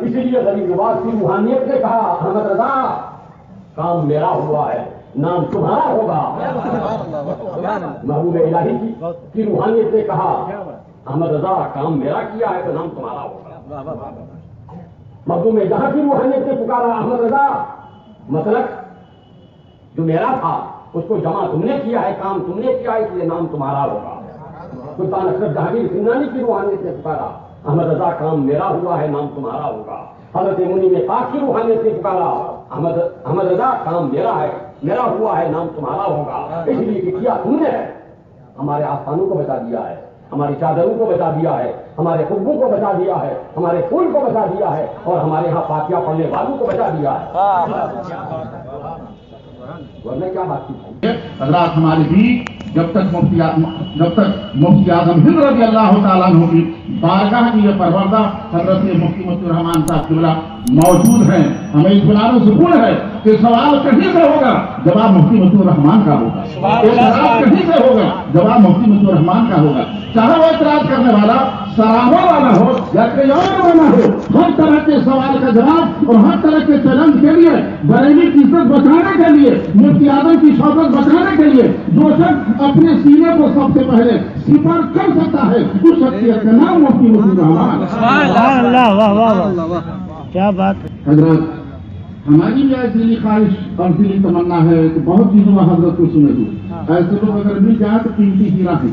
اسی لیے غریب نواز کی روحانیت نے کہا احمد رضا کام میرا ہوا ہے نام تمہارا ہوگا. محبوب الہی کی روحانیت نے کہا احمد رضا کام میرا کیا ہے تو نام تمہارا ہوگا. محبوب جہاں کی روحانیت نے پکارا احمد رضا مسلک جو میرا تھا اس کو جمع تم نے کیا ہے کام تم نے کیا ہے اس لیے نام تمہارا ہوگا. سلطان اشرف جہانگیر سمنانی کی روحانیت نے پکارا احمد رضا کام میرا ہوا ہے نام تمہارا ہوگا. حضرت منی پاک کی روحانیت نے پکارا احمد رضا کام میرا ہے میرا ہوا ہے نام تمہارا ہوگا. اس لیے کہ کیا تم نے ہمارے آستانوں کو بچا دیا ہے ہماری چادروں کو بچا دیا ہے ہمارے قبوں کو بچا دیا ہے ہمارے پھول کو بچا دیا ہے اور ہمارے یہاں فاتحہ پڑھنے والوں کو بچا دیا ہے. ورنہ کیا بات کی حضرات ہمارے بھی جب تک مفتی اعظم ہند رضی اللہ تعالیٰ عنہ کی بارگاہ کی یہ پروردہ حضرت مفتی مطیع الرحمان صاحب قبلہ موجود ہیں ہمیں اطمینان و سکون ہے کہ سوال کہیں سے ہوگا جواب مفتی مطیع الرحمان کا ہوگا. اعتراض کہیں سے ہوگا جواب مفتی مطیع الرحمان کا ہوگا. چاہے وہ اعتراض کرنے والا سراہا والا ہو یا کوئی اور والا ہو ہر طرح کے سوال کا جواب اور ہر طرح کے چیلنج کے لیے بریلی کی عزت بچانے کے لیے مفتی اعظم کی شوکت بچانے کے لیے جو شخص اپنے سینے کو سب سے پہلے سپر کر سکتا ہے اس شخصیت کا نام مفتی مطیع الرحمان. کیا بات. حضرت ہماری بھی ایسی دلی خواہش اور دلی تمنا ہے کہ بہت چیزوں میں حضرت کو سنے دوں ایسے لوگ اگر مل جائیں تو قیمتی ہیرا ہے.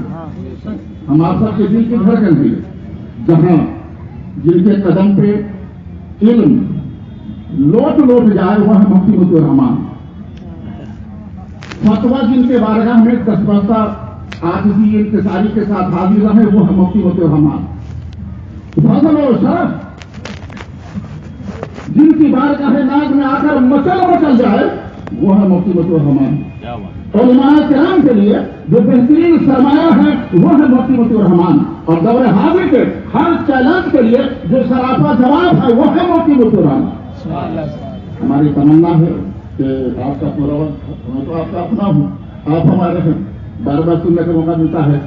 ہم آپ سب کے دل کی دھڑکن بھی جہاں جن کے قدم پہ علم لوٹ جائے وہ ہے مفتی مطیع الرحمان. فتویٰ جن کے بارگاہ میں دستبردہ عاجزی انکساری کے ساتھ حاضر رہے وہ ہے مفتی مطیع الرحمان. فضل و شرف جن کی بارگاہ ناز میں آ کر مچل جائے وہ ہے مفتی مطیع الرحمان. علماء کرام کے لیے جو بہترین سرمایہ ہے وہ ہے مفتی مطیع الرحمان. اور دور حاضر کے ہر چیلنج کے لیے جو سراپا جواب ہے وہ ہے مفتی مطیع الرحمان. ہماری تمنا ہے کہ آپ کا پورا میں تو آپ کا اپنا ہوں آپ ہمارے ہیں بار بار سننے کا موقع ملتا ہے.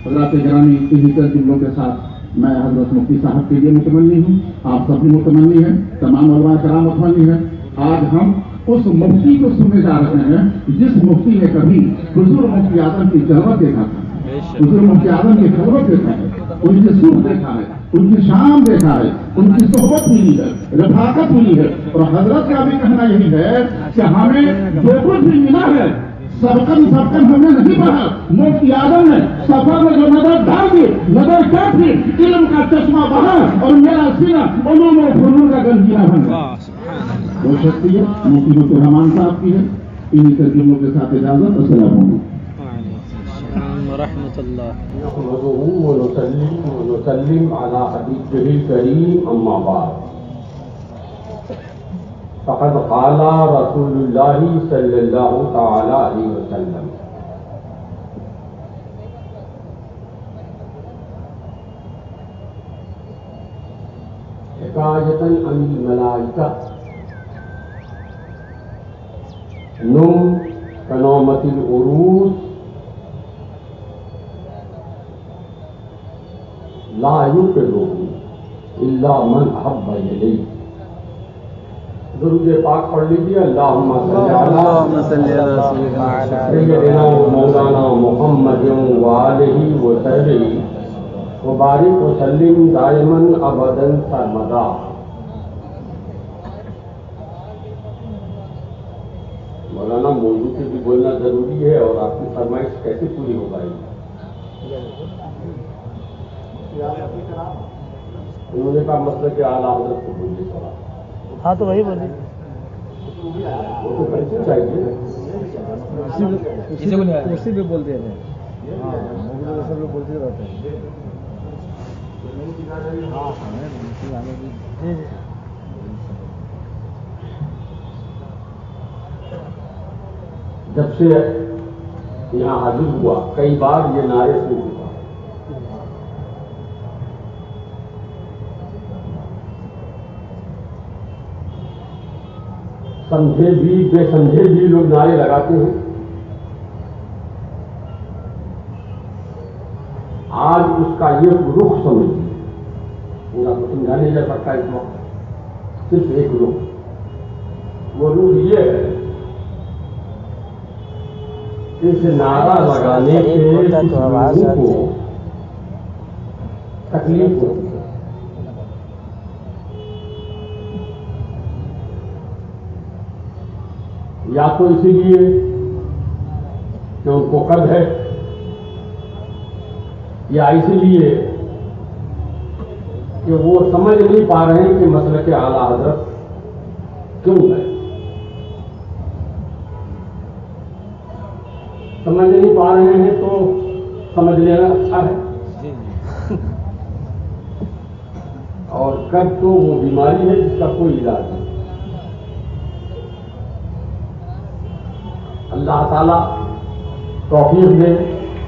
حضرات گرامی انہی کے جملوں کے ساتھ میں حضرت مفتی صاحب کے لیے متمنی ہوں آپ سب بھی متمنی ہیں تمام علماء کرام متمنی ہیں. آج ہم اس مفتی کو سننے جا رہے ہیں جس مفتی نے کبھی حضور مفتی اعظم کی جلوت دیکھا تھا حضور مفتی اعظم کی خلوت دیکھا ہے ان کی سوکھ دیکھا ہے ان کی شام دیکھا ہے ان کی صحبت ملی ہے رفاقت ملی ہے. اور حضرت کا بھی کہنا یہی ہے کہ ہمیں جو کچھ بھی ملا ہے سبقن ہم نے نہیں پڑھا مفتی اعظم نے سفر میں جو نظر ڈال دی نظر کیا تھی علم کا چشمہ بہا اور میرا سینہ علوم و فنون کا گنجینہ بن گیا. وہ شخصیت مفتی مطیع الرحمان صاحب کی ہے. انہی ترجموں کے ساتھ اجازت. السلام علیکم ورحمۃ اللہ. ونسلم على حبيبه الكريم اما بعد فقد قال رسول الله صلى الله تعالى عليه وسلم حكاية عن الملائكة نم كنومة العروس لا يقره الا من احب اليه. درود پاک پڑھ لیجیے. اللہم صلی علی سیدنا مولانا محمد وآلہ وصحبہ وبارک وسلم دائما ابدا سرمدا. مولانا موضوع سے بھی بولنا ضروری ہے اور آپ کی فرمائش کیسے پوری ہو پائے گی. انہوں نے کہا مسئلہ کہ اعلیٰ حضرت کو بولیے تھوڑا. ہاں تو وہی بولیے وہ تو کیسے چاہیے کرسی پہ بولتے ہیں سب لوگ بولتے رہتے ہیں. جب سے یہاں حاضر ہوا کئی بار یہ نعرے سے ہوا سمجھے بھی بے سمجھے بھی لوگ نعرے لگاتے ہیں. آج اس کا یہ رخ سمجھیے پورا سمجھا نہیں جا سکتا اس وقت. صرف ایک روح، وہ روح یہ ہے اس نعرہ لگانے سے لوگوں کو تکلیف ہوتی ہے۔ یا تو اسی لیے کہ ان کو قد ہے، یا اسی لیے کہ وہ سمجھ نہیں پا رہے ہیں کہ مسلک اعلیٰ حضرت کیوں ہے، سمجھ نہیں پا رہے ہیں تو سمجھ لینا اچھا ہے۔ اور قد تو وہ بیماری ہے جس کا کوئی علاج نہیں۔ اللہ تعالیٰ توفیق دے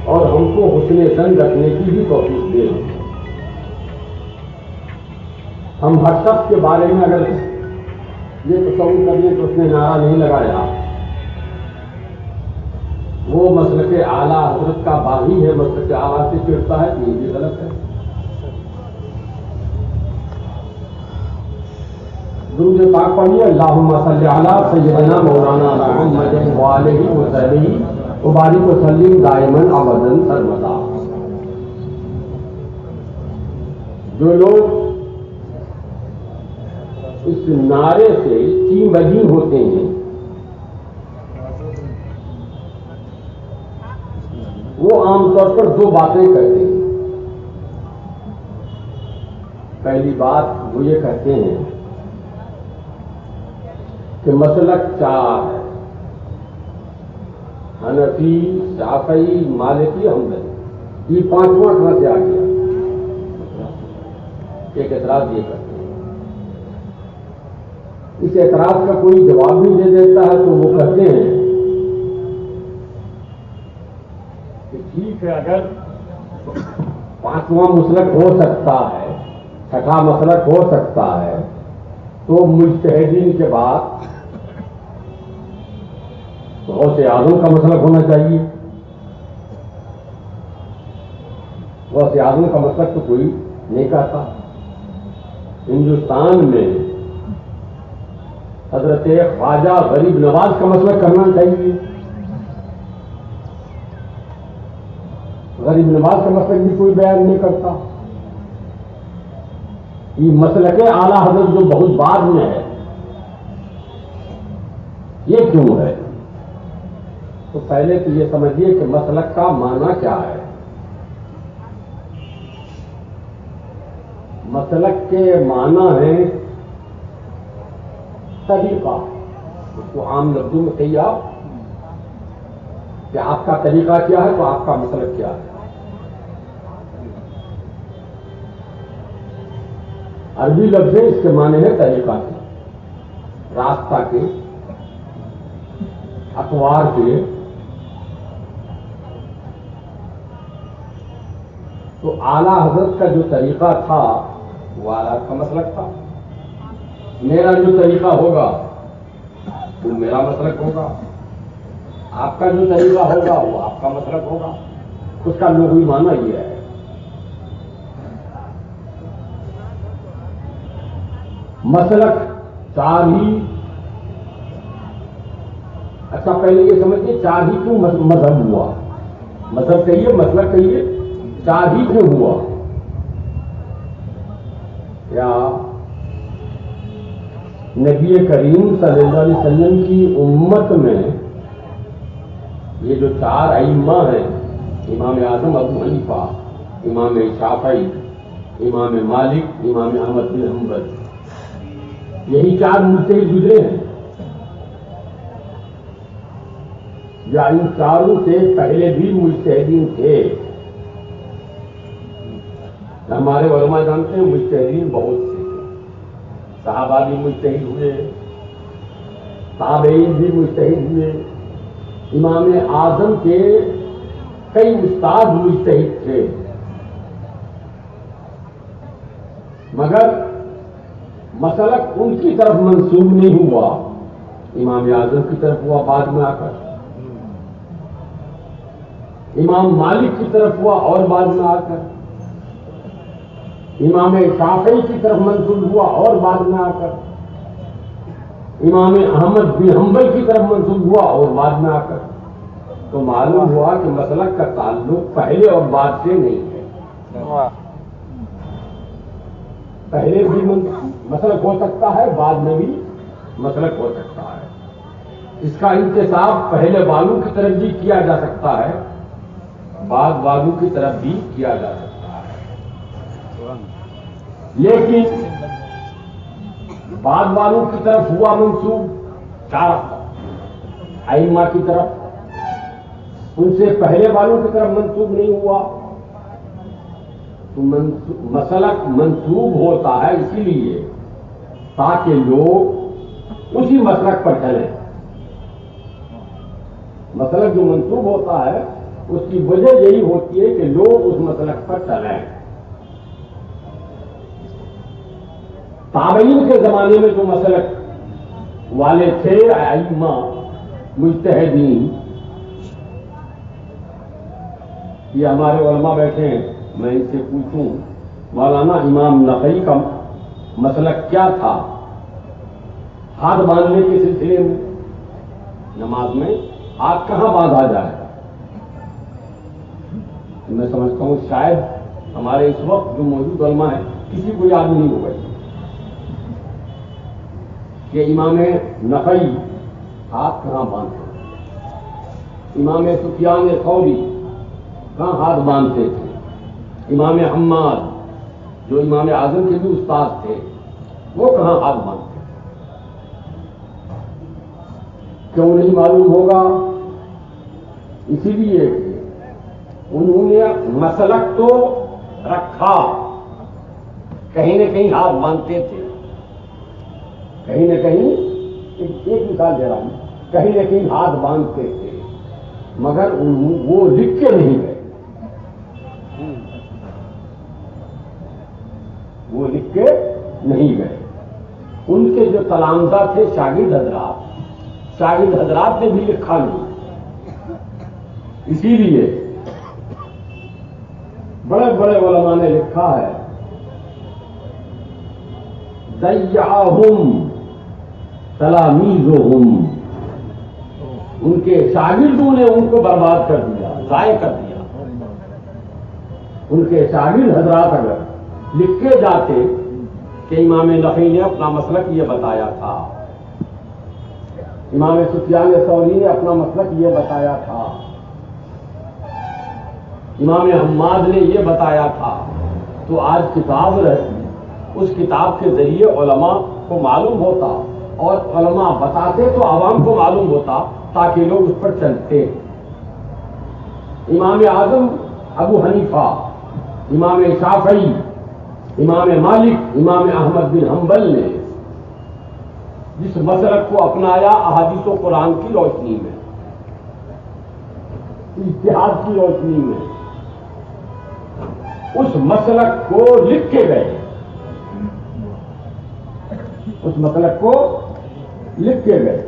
اور ہم کو حسن ظن رکھنے کی بھی توفیق دے۔ ہم ہر شخص کے بارے میں اگر یہ تصور کر لیں کہ اس نے نعرہ نہیں لگایا، وہ مسلک اعلیٰ حضرت کا باغی ہے، مسلک اعلیٰ سے چڑھتا ہے، تو یہ بھی غلط ہے۔ درود پاک پڑھیے، اللہم صلی علی سیدنا مولانا محمد وآلہ وصحبہ وبارک وسلم دائما ابدا سرمدا۔ جو لوگ اس نعرے سے چیمبگی ہوتے ہیں وہ عام طور پر دو باتیں کہتے ہیں۔ پہلی بات وہ یہ کہتے ہیں کہ مسلک چار ہے، حنفی، شافعی، مالکی، حنبلی، یہ پانچواں کہاں سے آ گیا؟ ایک اعتراض یہ کرتے ہیں۔ اس اعتراض کا کوئی جواب نہیں دے دیتا ہے تو وہ کہتے ہیں کہ ٹھیک ہے، اگر پانچواں مسلک ہو سکتا ہے، چھٹا مسلک ہو سکتا ہے، تو مجتہدین کے بعد غوث اعظم کا مسلک ہونا چاہیے۔ غوث اعظم کا مسلک تو کوئی نہیں کہتا۔ ہندوستان میں حضرت خواجہ غریب نواز کا مسلک کرنا چاہیے۔ غریب نواز کا مسلک بھی کوئی بیان نہیں کرتا۔ یہ مسلک اعلیٰ حضرت جو بہت بعد میں ہے، یہ کیوں ہے؟ تو پہلے تو یہ سمجھیے کہ مسلک کا معنی کیا ہے۔ مسلک کے معنی ہے طریقہ۔ اس کو عام لفظوں میں کہیے آپ کہ آپ کا طریقہ کیا ہے تو آپ کا مسلک کیا ہے۔ عربی لفظ اس کے معنی ہے طریقہ کے، راستہ کے، اطوار کے۔ تو اعلیٰ حضرت کا جو طریقہ تھا وہ اعلیٰ کا مسلک تھا۔ میرا جو طریقہ ہوگا وہ میرا مسلک ہوگا، آپ کا جو طریقہ ہوگا وہ آپ کا مسلک ہوگا۔ اس کا لغوی معنی یہ ہے۔ مسلک چار ہی، اچھا پہلے یہ سمجھیے چار ہی کیوں مذہب ہوا؟ مذہب کہیے، مسلک کہیے، چار ہی کیوں ہوا؟ یا نبی کریم صلی اللہ علیہ وسلم کی امت میں یہ جو چار ائمہ ہیں، امام اعظم ابو حنیفہ، امام شافعی، امام مالک، امام احمد بن حنبل، یہی چار مجتہد گزرے ہیں، یا ان چاروں سے پہلے بھی مجتہدین تھے؟ ہمارے علماء جانتے ہیں مجتہدین بہت سے، صحابہ بھی مجتہد ہوئے، تابعین بھی مجتہد ہوئے، امام اعظم کے کئی استاد مجتہد تھے، مگر مسلک ان کی طرف منسوب نہیں ہوا، امام اعظم کی طرف ہوا بعد میں آ کر، امام مالک کی طرف ہوا اور بعد میں آ کر، امام شافعی کی طرف منسوب ہوا اور بعد میں آ کر، امام احمد بن حنبل کی طرف منسوب ہوا اور بعد میں آ کر تو معلوم ہوا کہ مسلک کا تعلق پہلے اور بعد سے نہیں ہے. پہلے بھی مسلک ہو سکتا ہے، بعد میں بھی مسلک ہو سکتا ہے. اس کا انتصاب پہلے والوں کی طرف بھی کیا جا سکتا ہے، بعد والوں کی طرف بھی کیا جا سکتا ہے. لیکن بعد والوں کی طرف ہوا منسوب چار ائمہ کی طرف، ان سے پہلے والوں کی طرف منسوب نہیں ہوا. تو مسلک منسوب ہوتا ہے اسی لیے تاکہ لوگ اسی مسلک پر چلیں. مسلک جو منسوب ہوتا ہے اس کی وجہ یہی ہوتی ہے کہ لوگ اس مسلک پر چلیں. تابعین کے زمانے میں جو مسلک والے تھے ائمہ مجتہدین، یہ ہمارے علماء بیٹھے ہیں، میں ان سے پوچھوں مولانا امام نقی کا مسلک کیا تھا ہاتھ باندھنے کے سلسلے میں؟ نماز میں ہاتھ کہاں باندھا جائے؟ میں سمجھتا ہوں شاید ہمارے اس وقت جو موجود علماء ہیں کسی کو یاد نہیں ہوگا کہ امام نقی ہاتھ کہاں باندھتے، امام سفیان ثوری کہاں ہاتھ باندھتے تھے، امام حماد جو امام اعظم کے بھی استاد تھے وہ کہاں ہاتھ باندھتے تھے؟ کیوں نہیں معلوم ہوگا؟ اسی لیے کہ انہوں نے مسلک تو رکھا، کہیں نہ کہیں ہاتھ باندھتے تھے، کہیں نہ کہیں ایک مثال دے رہا ہوں، کہیں نہ کہیں ہاتھ باندھتے تھے، مگر وہ لکھ کے نہیں گئے، وہ لکھ کے نہیں گئے. ان کے جو تلامذہ تھے شاگرد حضرات نے بھی لکھا نہیں. اسی لیے بڑے بڑے علماء نے لکھا ہے ضیعہم تلامیذہم، ان کے شاگردوں نے ان کو برباد کر دیا، ضائع کر دیا. ان کے شاگرد حضرات اگر لکھ کے جاتے کہ امام نقی نے اپنا مسلک یہ بتایا تھا، امام سفیان ثوری نے اپنا مسلک یہ بتایا تھا، امام حماد نے یہ بتایا تھا، تو آج کتاب رہتی، اس کتاب کے ذریعے علماء کو معلوم ہوتا اور علماء بتاتے تو عوام کو معلوم ہوتا تاکہ لوگ اس پر چلتے. امام اعظم ابو حنیفہ، امام شافعی، امام مالک، امام احمد بن حنبل نے جس مسلک کو اپنایا احادیث و قرآن کی روشنی میں، اجتہاد کی روشنی میں، اس مسلک کو لکھ کے گئے، اس مسلک کو لکھ کے گئے.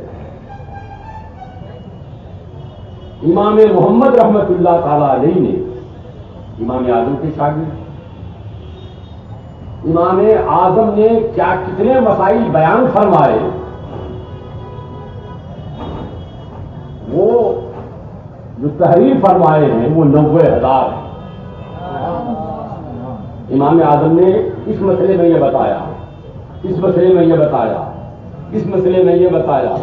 امام محمد رحمت اللہ تعالی علیہ نے امام اعظم کے شاگرد، امام اعظم نے کیا کتنے مسائل بیان فرمائے، وہ جو تحریر فرمائے ہیں وہ 90,000 ہیں. امام اعظم نے اس مسئلے میں یہ بتایا، اس مسئلے میں یہ بتایا، اس مسئلے میں یہ بتایا،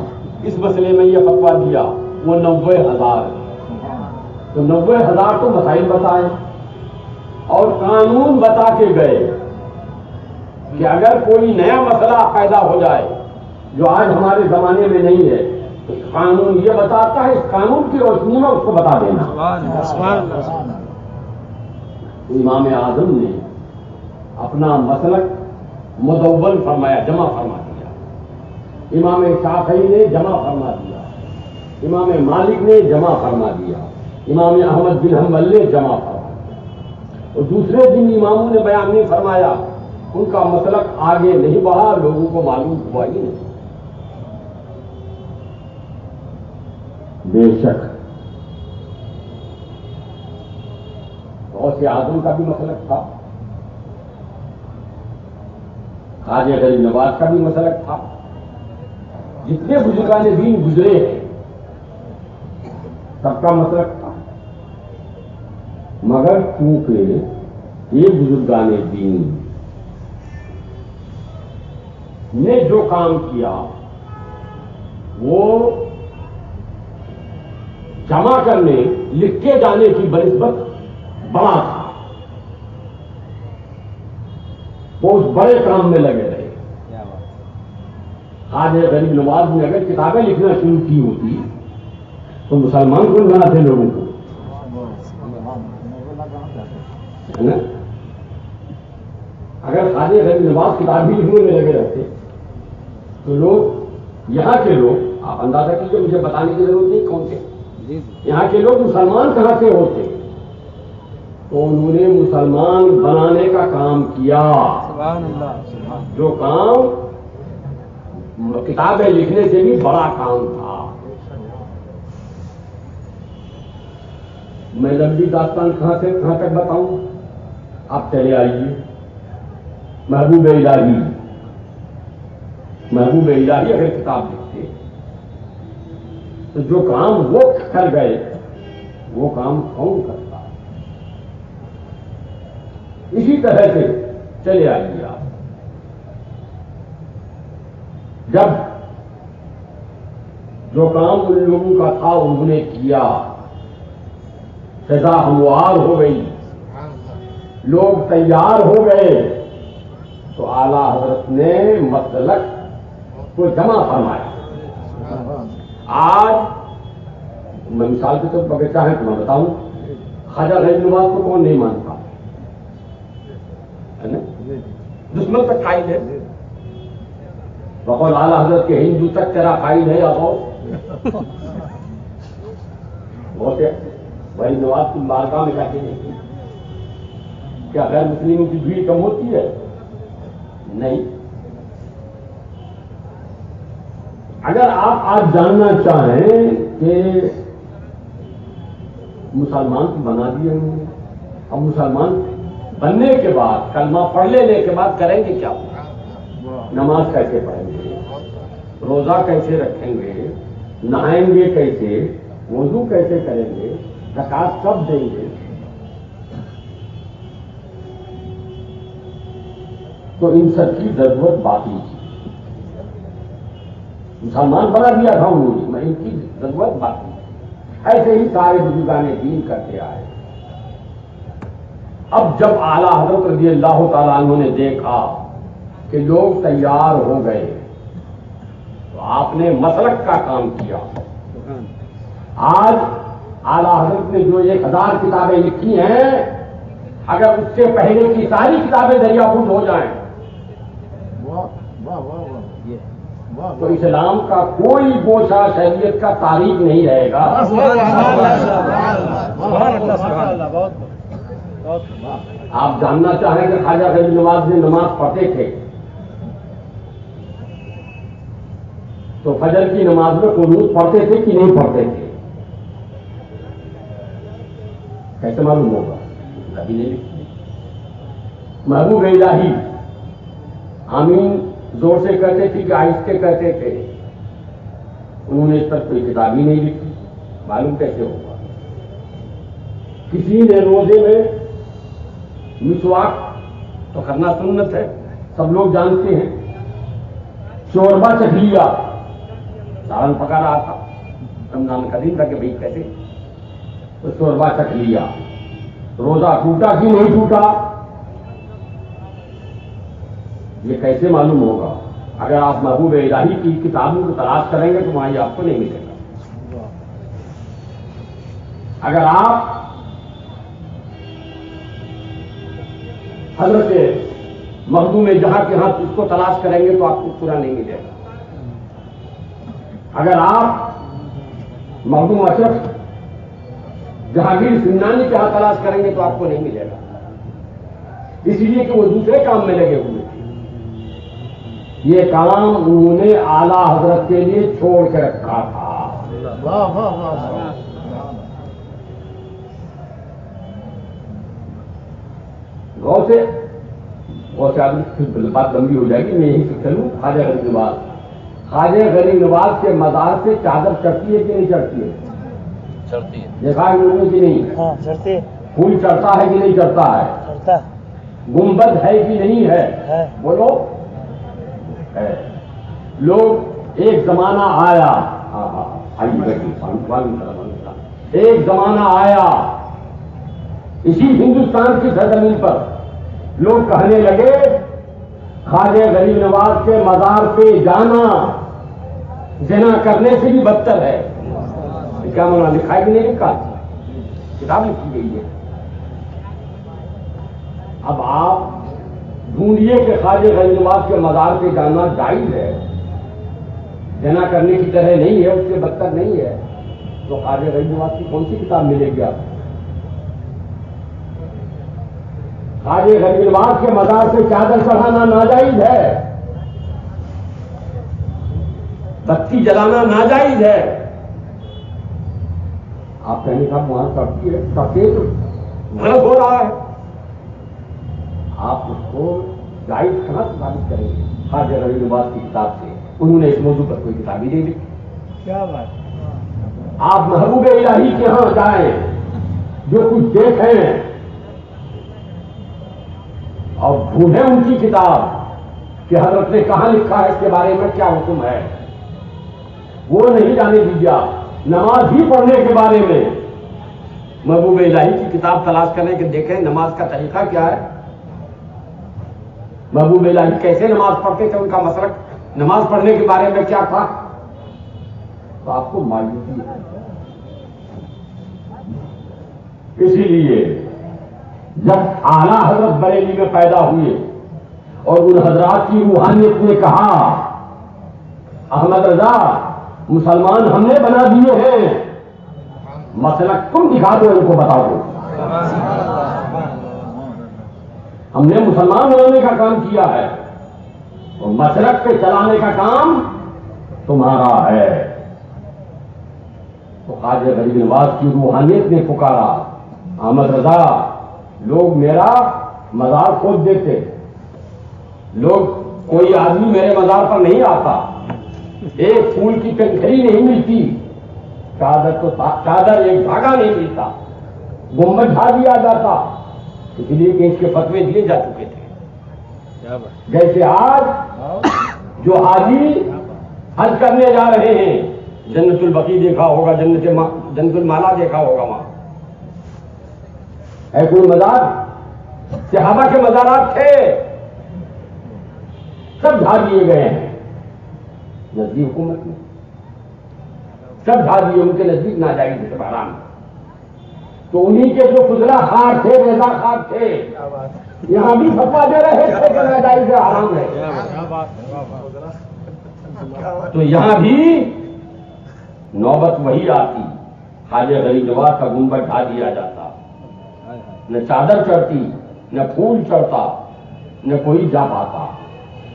اس مسئلے میں یہ فتویٰ دیا، وہ 90,000 ہیں. تو 90,000 تو مسائل بتائے اور قانون بتا کے گئے کہ اگر کوئی نیا مسئلہ پیدا ہو جائے جو آج ہمارے زمانے میں نہیں ہے، تو قانون یہ بتاتا ہے، اس قانون کی روشنی میں اس کو بتا دینا. امام اعظم نے اپنا مسلک مدون فرمایا، جمع فرما دیا. امام شافعی نے جمع فرما دیا، امام مالک نے جمع فرما دیا، امام احمد بن حنبل نے جمع فرما دیا. اور دوسرے جن اماموں نے بیان نہیں فرمایا ان کا مسلک آگے نہیں بڑھا، لوگوں کو معلوم ہوا ہی نہیں. بے شک غوث اعظم کا بھی مسلک تھا، خواجہ غریب نواز کا بھی مسلک تھا، جتنے بزرگان دین گزرے ہیں سب کا مسلک تھا، مگر چونکہ یہ بزرگان دین نے جو کام کیا وہ جمع کرنے لکھے جانے کی بنسبت بڑا تھا، وہ اس بڑے کام میں لگے رہے۔ آج غریب نواز نے اگر کتابیں لکھنا شروع کی ہوتی تو مسلمان کون بناتے لوگوں کو، ہے نا؟ اگر خواجہ غریب نواز کتاب بھی لکھنے میں لگے رہتے تو لوگ، یہاں کے لوگ، آپ اندازہ کیجیے، مجھے بتانے کی ضرورت نہیں کون سے، یہاں کے لوگ مسلمان کہاں سے ہوتے، تو انہوں نے مسلمان بنانے کا کام کیا، جو کام کتابیں لکھنے سے بھی بڑا کام تھا۔ میں لمبی داستان کہاں سے کہاں تک بتاؤں، آپ چلے آئیے۔ محبوب الہی اگر کتاب لکھتے تو جو کام وہ کر گئے وہ کام کون کرتا؟ اسی طرح سے چلے آئیے آپ، جب جو کام ان لوگوں کا تھا انہوں نے کیا، فضا ہموار ہو گئی، لوگ تیار ہو گئے، تو اعلیٰ حضرت نے مسلک کو جمع فرمایا۔ آج میں مثال کے طور پر اگر چاہیں تو میں بتاؤں، خواجہ غریب نواز کو کون نہیں مانتا، ہے نا؟ دشمن تک قائد ہے، بقول اعلیٰ حضرت کے ہندو تک تیرا قائد ہے یا بہت ہے غریب نواز کی بارگاہ میں جاتے نہیں، کیا غیر مسلموں کی بھیڑ کم ہوتی ہے؟ نہیں۔ اگر آپ آج جاننا چاہیں کہ مسلمان کو بنا دیے ہوں گے، اب مسلمان بننے کے بعد، کلمہ پڑھ لینے کے بعد کریں گے کیا؟ نماز کیسے پڑھیں گے، روزہ کیسے رکھیں گے، نہائیں گے کیسے، وضو کیسے کریں گے، زکات کب دیں گے؟ تو ان سب کی ضرورت باقی تھی۔ مسلمان بنا دیا تھا انہوں نے، میں ان کی ضرورت باقی تھی۔ ایسے ہی سارے بزرگان دین کرتے آئے۔ اب جب اعلیٰ حضرت رضی اللہ تعالیٰ عنہ نے دیکھا کہ لوگ تیار ہو گئے تو آپ نے مسلک کا کام کیا۔ آج اعلیٰ حضرت نے جو 1000 کتابیں لکھی ہیں، اگر اس سے پہلے کی ساری کتابیں دریا خود ہو جائیں تو اسلام کا کوئی گوشہ شریعت کا تاریخ نہیں رہے گا۔ آپ جاننا چاہیں کہ خواجہ غریب نواز نے نماز پڑھتے تھے تو فجر کی نماز میں قنوت پڑھتے تھے کہ نہیں پڑھتے تھے؟ کیسے معلوم ہوگا؟ کبھی نہیں لکھی۔ محبوب الہی آمین زور سے کہتے تھے کہ آہستہ کہتے تھے؟ انہوں نے اس پر کوئی کتاب ہی نہیں لکھی، معلوم کیسے ہوگا؟ کسی نے روزے میں مسواک تو کرنا سنت ہے، سب لوگ جانتے ہیں، شوربہ چکھ لیا، سالن پکا رہا تھا، رمضان کا دن تھا کہ بھائی کیسے، تو شوربہ چکھ لیا، روزہ ٹوٹا کہ نہیں ٹوٹا؟ یہ کیسے معلوم ہوگا؟ اگر آپ محبوب الہی کی کتابوں کو تلاش کریں گے تو وہاں یہ آپ کو نہیں ملے گا۔ اگر آپ حضرت مخدوم جہاں کے ہاتھ اس کو تلاش کریں گے تو آپ کو پورا نہیں ملے گا۔ اگر آپ مخدوم اشرف جہانگیر سمنانی کے ہاتھ تلاش کریں گے تو آپ کو نہیں ملے گا، اس لیے کہ وہ دوسرے کام میں لگے ہوئے تھے۔ یہ کام انہوں نے اعلیٰ حضرت کے لیے چھوڑ کے رکھا تھا۔ غور سے آدمی بات لمبی ہو جائے گی، میں یہیں سے چلوں۔ خواجہ غریب نواز خواجہ غریب نواز کے مزار سے چادر چڑھتی ہے کہ نہیں چڑھتی ہے؟ چڑھتی ہے. دیکھا ہے انہوں نے کہ نہیں؟ ہاں چڑھتی ہے. پھول چڑھتا ہے کہ نہیں چڑھتا ہے؟ چڑھتا گنبد ہے کہ نہیں ہے؟ ہے. بولو ہے. لوگ ایک زمانہ آیا، ایک زمانہ آیا اسی ہندوستان کی سرزمین پر لوگ کہنے لگے خواجہ غریب نواز کے مزار پہ جانا زنا کرنے سے بھی بدتر ہے. کیا مولانا لکھا ہے کہ نہیں لکھا؟ کتاب لکھی گئی ہے. اب آپ ڈھونڈیے کہ خواجہ غریب نواز کے مزار پہ جانا جائز ہے، زنا کرنے کی طرح نہیں ہے، اس سے بدتر نہیں ہے، تو خواجہ غریب نواز کی کون سی کتاب ملے گی آپ کو؟ خواجہ غریب نواز کے مزار سے چادر چڑھانا ناجائز ہے، بتی جلانا ناجائز ہے. آپ کہیں صاحب وہاں چڑھتی ہے، چڑھتے تو غلط ہو رہا ہے. آپ اس کو جائز کہاں سے ثابت کریں گے؟ خواجہ غریب نواز کی کتاب سے. انہوں نے اس موضوع پر کوئی کتاب ہی نہیں لکھی. کیا بات. آپ محبوب الہی کے ہاں جائیں، جو کچھ دیکھیں اور ڈھونڈیں ان کی کتاب کہ حضرت نے کہاں لکھا ہے، اس کے بارے میں کیا حکم ہے. وہ نہیں جانے دیجیے. آپ نماز ہی پڑھنے کے بارے میں محبوب الہی کی کتاب تلاش کریں کہ دیکھیں نماز کا طریقہ کیا ہے، محبوب الہی کیسے نماز پڑھتے تھے، ان کا مسلک نماز پڑھنے کے بارے میں کیا تھا، تو آپ کو معلوم ہے. اسی لیے جب اعلیٰ حضرت بریلی میں پیدا ہوئے اور ان حضرات کی روحانیت نے کہا احمد رضا مسلمان ہم نے بنا دیے ہیں، مسلک تم دکھا دو، ان کو بتا دو. ہم نے مسلمان بنانے کا کام کیا ہے اور مسلک پہ چلانے کا کام تمہارا ہے. تو خواجہ غریب نواز کی روحانیت نے پکارا احمد رضا لوگ میرا مزار کھود دیتے، لوگ کوئی آدمی میرے مزار پر نہیں آتا، ایک پھول کی کنکری نہیں ملتی، چادر ایک دھاگا نہیں ملتا، گنبد ڈھا دیا جاتا. اس لیے کہ اس کے فتوے دیے جا چکے تھے. جیسے آج جو حاجی حج کرنے جا رہے ہیں، جنت البقیع دیکھا ہوگا، جنت المالا دیکھا ہوگا، وہاں ہے کوئی مزار؟ صحابہ کے مزارات تھے، سب ڈھا دیے گئے ہیں نزدیک حکومت میں، سب ڈھا دیے، ان کے نزدیک ناجائز ہے، سب حرام. تو انہی کے جو خزرہ خار تھے، رضا خار تھے، یہاں بھی فتوا دے رہے تھے کہ ناجائز ہے، حرام ہے. تو یہاں بھی نوبت وہی آتی، خواجہ غریب نواز کا گنبد ڈھا دیا جاتا، نہ چادر چڑھتی، نہ پھول چڑھتا، نہ کوئی جا پاتا.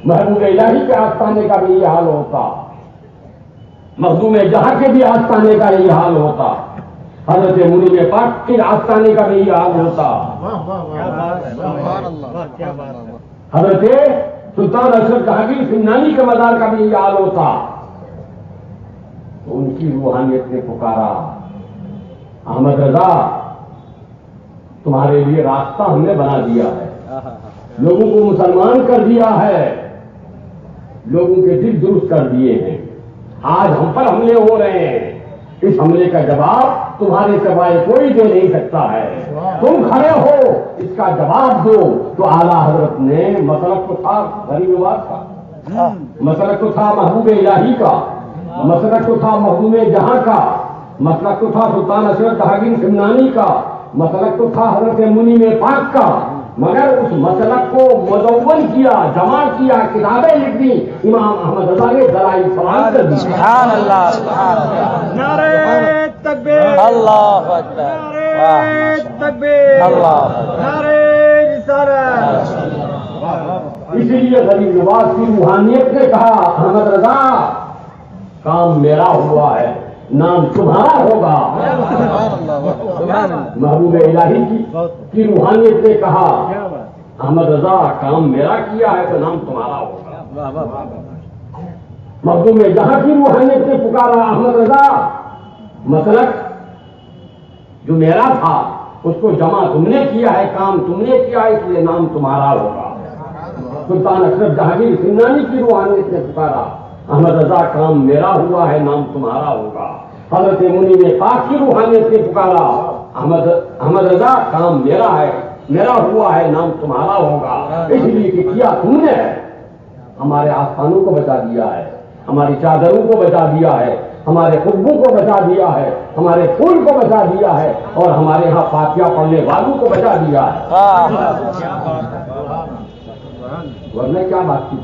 محبوب الہی کے آستانے کا بھی یہ حال ہوتا، مخدوم جہاں کے بھی آستانے کا یہ حال ہوتا، حضرت منیر پاک کے آستانے کا بھی یہ حال ہوتا، حضرت سلطان اشرف جہانگیر سمنانی کے مزار کا بھی یہ حال ہوتا. تو ان کی روحانیت نے پکارا احمد رضا تمہارے لیے راستہ ہم نے بنا دیا ہے، لوگوں کو مسلمان کر دیا ہے، لوگوں کے دل درست کر دیے ہیں. آج ہم پر حملے ہو رہے ہیں، اس حملے کا جواب تمہارے سوائے کوئی دے نہیں سکتا ہے. تم کھڑے ہو، اس کا جواب دو. تو اعلیٰ حضرت نے مسلک تو تھا غریب نواز کا، مسلک تو تھا محبوب الہی کا، مسلک تو تھا مخدوم جہاں کا، مسلک تو تھا سلطان اشرف جہانگیر سمنانی کا، مسلک تو تھا حضرت منیر پاک کا. مگر اس مسلک کو مدون کیا، جمع کیا، کتابیں لکھ دی امام احمد رضا نے دلائل سوال کر دی. سبحان اللہ، سبحان اللہ. نعرہ تکبیر، اللہ اکبر، نعرہ تکبیر، اللہ نعرہ رسالت. اسی لیے غریب نواز کی روحانیت نے کہا احمد رضا کام میرا ہوا ہے، نام تمہارا ہوگا. محبوب الہی کی روحانیت نے کہا احمد رضا کام میرا کیا ہے تو نام تمہارا ہوگا. مخدوم جہاں کی روحانیت نے پکارا احمد رضا، مسلک جو میرا تھا اس کو جمع تم نے کیا ہے، کام تم نے کیا ہے، اس لیے نام تمہارا ہوگا۔ سلطان اشرف جہانگیر سمنانی کی روحانیت نے پکارا احمد رضا، کام میرا ہوا ہے، نام تمہارا ہوگا۔ حضرت منیر پاک کی روحانیت نے پکارا احمد رضا، کام میرا ہے، میرا ہوا ہے، نام تمہارا ہوگا۔ اس لیے کہ کیا تم نے ہے، ہمارے آستانوں کو بچا دیا ہے، ہماری چادروں کو بچا دیا ہے، ہمارے خطبوں کو بچا دیا ہے، ہمارے پھول کو بچا دیا ہے، اور ہمارے ہاں فاتحہ پڑھنے والوں کو بچا دیا ہے۔ ورنہ کیا بات کی؟